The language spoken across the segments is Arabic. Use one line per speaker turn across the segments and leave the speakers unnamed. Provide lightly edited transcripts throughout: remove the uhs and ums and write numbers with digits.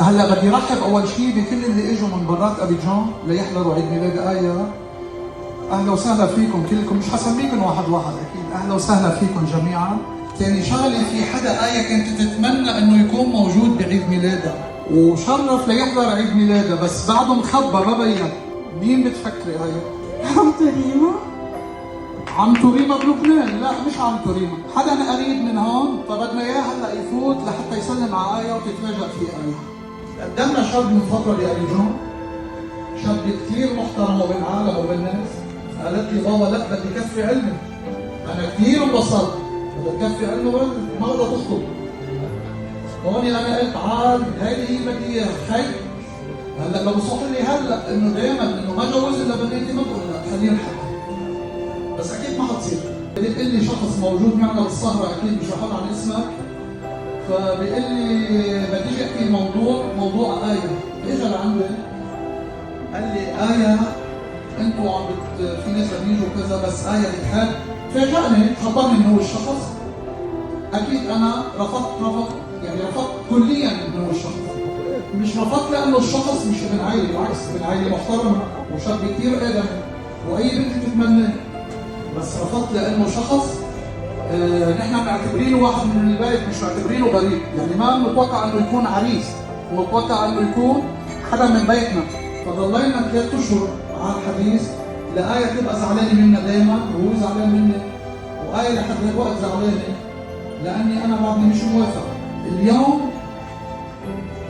هلا بدي رحب اول شيء بكل اللي اجوا من برات ابيجان ليحضروا عيد ميلاد آية. اهلا وسهلا فيكم كلكم، مش حسميكم واحد واحد اكيد، اهلا وسهلا فيكم جميعا. ثاني شغله، في حدا آية كانت تتمنى انه يكون موجود بعيد ميلادها وشرف ليحضر عيد ميلادها، بس بعده مخبى ما بين. مين بتفكري آية؟
عم تريما؟
عم تريما بلبنان؟ لا مش عم تريما، حدا قريب من هون، فبدنا اياه هلا يفوت لحتى يسلم على آية وتتفاجئ في آية. قدمنا شاب من فترة بأبيجان، شاب كثير محترم وبالعالم وبالناس. قالت لي بابا لا بدي كفي علمي. أنا كثير انبسطت، بدي كفي علمي ما بدها تخطب. هون أنا قلت عاد هيدي هي بدي إياها خي. هلا لو صح لي هلا إنه دائما إنه ما جوز إلا بنتي ما بقول لا خلينا نحكي. بس أكيد ما حتصير. بدي تقول لي شخص موجود معنا بالسهرة أكيد مش رح أقول عن اسمك. فبيقول لي بدي احكي موضوع آية. اجى لعندي قال لي آية انتوا في ناس بيجوا كذا بس آية بتحب. فاجأني، خبرني من هو الشخص. اكيد انا رفضت كليا من هو الشخص. مش رفضت لانه الشخص مش ابن عائلة، بالعكس ابن عائلة محترم وشاب كثير ادم واي بنت تتمناه، بس رفضت لانه شخص نحن معتبرينه واحد من البيت، مش معتبرينه غريب، يعني ما متوقع انه يكون عريس، متوقع انه يكون حدا من بيتنا. فضلينا 3 اشهر على الحديث، لآية تبقى زعلانه منا دائما وهو زعلان مني، وآية لحد الوقت زعلانه لاني انا بعدني مش موافق. اليوم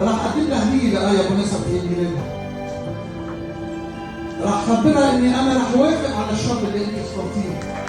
راح اقدم لها هديه لآية بمناسبة عيد ميلادها. راح اخبرها اني انا راح اوافق على الشاب اللي انت اخترتيه.